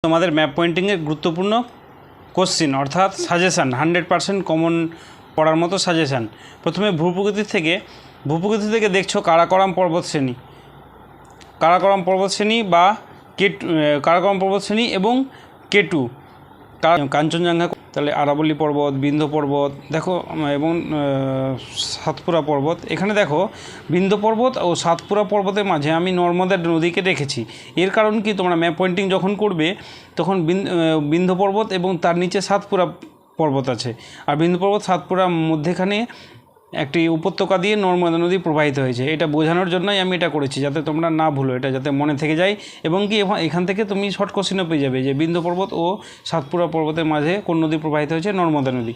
তোমাদের ম্যাপ পয়েন্টিংয়ের গুরুত্বপূর্ণ কোশ্চিন অর্থাৎ সাজেশান 100% কমন পড়ার মতো সাজেশান। প্রথমে ভূপ্রকৃতি থেকে দেখছো কারাকোরাম পর্বতশ্রেণী বা কারাকোরাম পর্বতশ্রেণী এবং কেটু কাঞ্চনজঙ্ঘা, তাহলে আরাবল্লী পর্বত, বিন্ধ্য পর্বত দেখো এবং সাতপুরা পর্বত। এখানে দেখো বিন্ধ্য পর্বত ও সাতপুরা পর্বতের মাঝে আমি নর্মদা নদীকে রেখেছি। এর কারণ কি, তোমরা ম্যাপ পয়েন্টিং যখন করবে তখন বিন্ধ্য পর্বত এবং তার নিচে সাতপুরা পর্বত আছে, আর বিন্ধ্য পর্বত সাতপুরার মধ্যেখানে একটি উপত্যকা দিয়ে নর্মদা নদী প্রবাহিত হয়েছে। এটা বোঝানোর জন্যই আমি এটা করেছি, যাতে তোমরা না ভুলো, এটা যাতে মনে থেকে যায়। এবং কি এখান থেকে তুমি শর্ট কোশ্চেনও পেয়ে যাবে যে বিন্ধ্য পর্বত ও সাতপুরা পর্বতের মাঝে কোন নদী প্রবাহিত হয়েছে, নর্মদা নদী।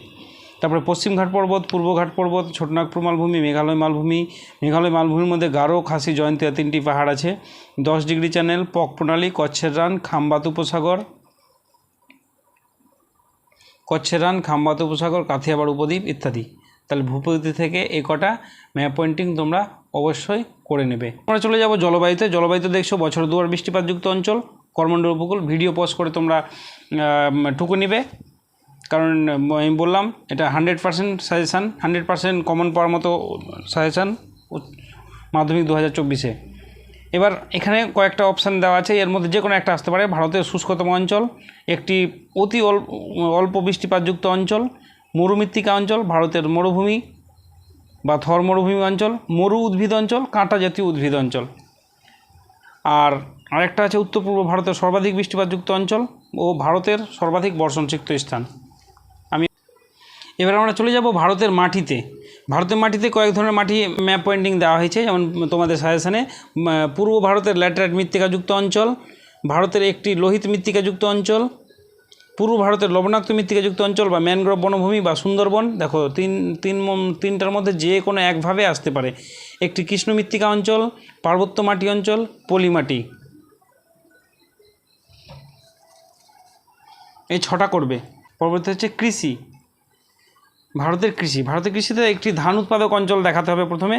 তারপরে পশ্চিমঘাট পর্বত, পূর্বঘাট পর্বত, ছোটনাগপুর মালভূমি, মেঘালয় মালভূমির মধ্যে গারো, খাসি, জয়ন্তীয়া 3টি পাহাড় আছে। 10 ডিগ্রি চ্যানেল, পক প্রণালী, কচ্ছের রান, খাম্বাত উপসাগর, কাথিয়াবাড় উপদ্বীপ ইত্যাদি। তাহলে ভূপ্রকৃতি থেকে এই কটা ম্যাপ পয়েন্টিং তোমরা অবশ্যই করে নেবে। আমরা চলে যাব জলবায়ুতে দেখছো বছর দুয়ার বৃষ্টিপাতযুক্ত অঞ্চল, করমণ্ডল উপকূল। ভিডিও পজ করে তোমরা টুকু নেবে, কারণ আমি বললাম এটা 100% সাজেশান, 100% কমন পাওয়ার মতো সাজেশান মাধ্যমিক 2024-এ। এবার এখানে কয়েকটা অপশান দেওয়া আছে, এর মধ্যে যে কোনো একটা আসতে পারে। ভারতের শুষ্কতম অঞ্চল, একটি অতি অল্প বৃষ্টিপাতযুক্ত অঞ্চল, মরুমৃত্তিকা অঞ্চল, ভারতের মরুভূমি বা থর মরুভূমি অঞ্চল, মরু উদ্ভিদ অঞ্চল, কাঁটা জাতীয় উদ্ভিদ অঞ্চল। আর আরেকটা আছে উত্তর পূর্ব ভারতের সর্বাধিক বৃষ্টিপাতযুক্ত অঞ্চল ও ভারতের সর্বাধিক বর্ষণসিক্ত স্থান। এবার আমরা চলে যাব ভারতের মাটিতে কয়েক ধরনের মাটি ম্যাপ পয়েন্টিং দেওয়া হয়েছে। যেমন তোমাদের সাজেশানে পূর্ব ভারতের ল্যাটেরাইট মৃত্তিকাযুক্ত অঞ্চল, ভারতের একটি লোহিত মৃত্তিকাযুক্ত অঞ্চল, পূর্ব ভারতের লবণাক্ত মৃত্তিকাযুক্ত অঞ্চল বা ম্যানগ্রোভ বনভূমি বা সুন্দরবন। দেখো তিনটার মধ্যে যে কোনো একভাবে আসতে পারে। একটি কৃষ্ণ মৃত্তিকা অঞ্চল, পার্বত্য মাটি অঞ্চল, পলিমাটি। এই 6টা করবে। পরবর্তী হচ্ছে কৃষি। ভারতের কৃষিতে একটি ধান উৎপাদক অঞ্চল দেখাতে হবে। প্রথমে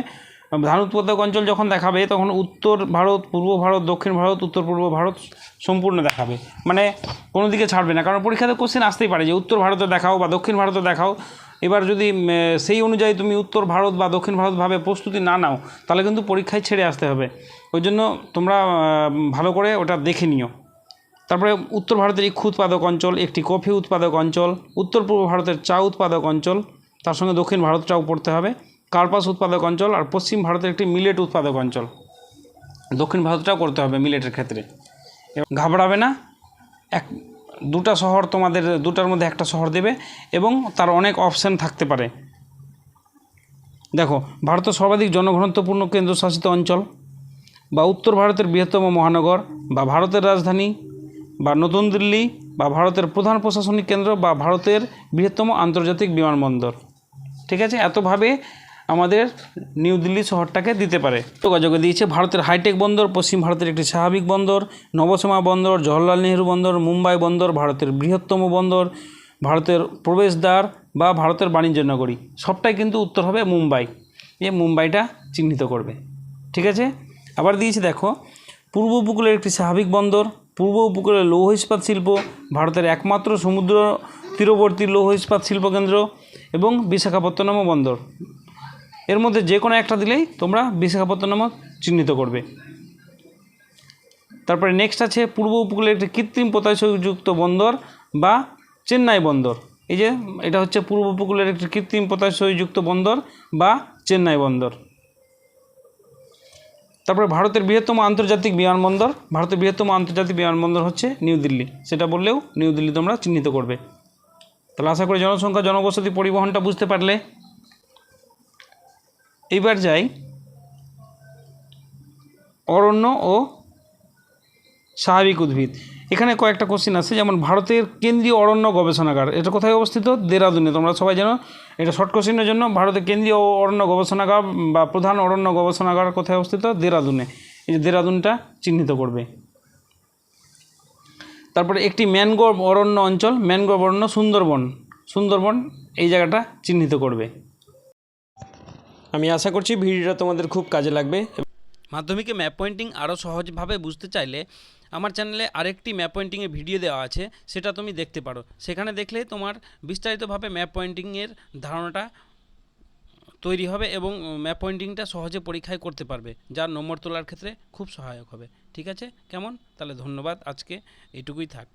ধান উৎপাদক অঞ্চল যখন দেখাবে তখন উত্তর ভারত, পূর্ব ভারত, দক্ষিণ ভারত, উত্তর পূর্ব ভারত সম্পূর্ণ দেখাবে, মানে কোনো দিকে ছাড়বে না। কারণ পরীক্ষাতে কোশ্চেন আসতেই পারে যে উত্তর ভারতে দেখাও বা দক্ষিণ ভারতে দেখাও। এবার যদি সেই অনুযায়ী তুমি উত্তর ভারত বা দক্ষিণ ভারতভাবে প্রস্তুতি না নাও, তাহলে কিন্তু পরীক্ষায় ছেড়ে আসতে হবে। ওই জন্য তোমরা ভালো করে ওটা দেখে নিও। তারপরে উত্তর ভারতের ইক্ষু উৎপাদক অঞ্চল, একটি কফি উৎপাদক অঞ্চল, উত্তর পূর্ব ভারতের চা উৎপাদক অঞ্চল, তার সঙ্গে দক্ষিণ ভারতটাও পড়তে হবে, কার্পাস উৎপাদক অঞ্চল, আর পশ্চিম ভারতের একটি মিলেট উৎপাদক অঞ্চল। দক্ষিণ ভারতটাও করতে হবে মিলেটের ক্ষেত্রে। ঘাবড়াবে না, দুটা শহর তোমাদের, দুটার মধ্যে একটা শহর দেবে এবং তার অনেক অপশান থাকতে পারে। দেখো ভারতের সর্বাধিক জনঘনত্বপূর্ণ কেন্দ্রশাসিত অঞ্চল বা উত্তর ভারতের বৃহত্তম মহানগর বা ভারতের রাজধানী বা নতুন দিল্লি বা ভারতের প্রধান প্রশাসনিক কেন্দ্র বা ভারতের বৃহত্তম আন্তর্জাতিক বিমানবন্দর। ঠিক আছে, এতভাবে আমাদের নিউ দিল্লি শহরটাকে দিতে পারে। যোগাযোগে দিয়েছে ভারতের হাইটেক বন্দর, পশ্চিম ভারতের একটি স্বাভাবিক বন্দর, নবসীমা বন্দর, জওহরলাল নেহরু বন্দর, মুম্বাই বন্দর, ভারতের বৃহত্তম বন্দর, ভারতের প্রবেশদ্বার বা ভারতের বাণিজ্য নগরী। সবটাই কিন্তু উত্তর হবে মুম্বাই। এই মুম্বাইটা চিহ্নিত করবে। ঠিক আছে, আবার দিয়েছে দেখো পূর্ব উপকূলের একটি স্বাভাবিক বন্দর, পূর্ব উপকূলের লৌহ ইস্পাত শিল্প, ভারতের একমাত্র সমুদ্র তীরবর্তী লৌহ ইস্পাত শিল্পকেন্দ্র এবং বিশাখাপত্তনম বন্দর। এর মধ্যে যে কোনো একটা দিলেই তোমরা বিশাখাপত্তনম চিহ্নিত করবে। তারপরে নেক্সট আছে পূর্ব উপকূলের একটি কৃত্রিম পোতাশ্রয়যুক্ত বন্দর বা চেন্নাই বন্দর। এই যে এটা হচ্ছে পূর্ব উপকূলের একটি কৃত্রিম পোতাশ্রয়যুক্ত বন্দর বা চেন্নাই বন্দর। তারপরে ভারতের বৃহত্তম আন্তর্জাতিক বিমানবন্দর হচ্ছে নিউ দিল্লি। সেটা বললেও নিউ দিল্লি তোমরা চিহ্নিত করবে। তাহলে আশা করি জনসংখ্যা, জনবসতি, পরিবহনটা বুঝতে পারলে। এইবার যাই অরণ্য ও স্বাভাবিক উদ্ভিদ। এখানে কয়েকটা কোশ্চেন আছে, যেমন ভারতের কেন্দ্রীয় অরণ্য গবেষণাগার, এটা কোথায় অবস্থিত? দেরাদুনে। তোমরা সবাই জানো, এটা শর্ট কোশ্চেনের জন্য। ভারতের কেন্দ্রীয় অরণ্য গবেষণাগার বা প্রধান অরণ্য গবেষণাগার কোথায় অবস্থিত? দেরাদুনে। এই যে দেরাদুনটা চিহ্নিত করবে। তারপরে একটি ম্যানগ্রোভ অরণ্য অঞ্চল, ম্যানগ্রোভ অরণ্য সুন্দরবন এই জায়গাটা চিহ্নিত করবে। আমি আশা করছি ভিডিওটা তোমাদের খুব কাজে লাগবে। মাধ্যমিকে ম্যাপ পয়েন্টিং আরও সহজভাবে বুঝতে চাইলে আমার চ্যানেলে আরেকটি ম্যাপ পয়েন্টিংয়ের ভিডিও দেওয়া আছে, সেটা তুমি দেখতে পারো। সেখানে দেখলে তোমার বিস্তারিতভাবে ম্যাপ পয়েন্টিংয়ের ধারণাটা তৈরি হবে এবং ম্যাপ পয়েন্টিংটা সহজে পরীক্ষায় করতে পারবে, যার নম্বর তোলার ক্ষেত্রে খুব সহায়ক হবে। ঠিক আছে, কেমন? তাহলে ধন্যবাদ, আজকে এইটুকুই থাক।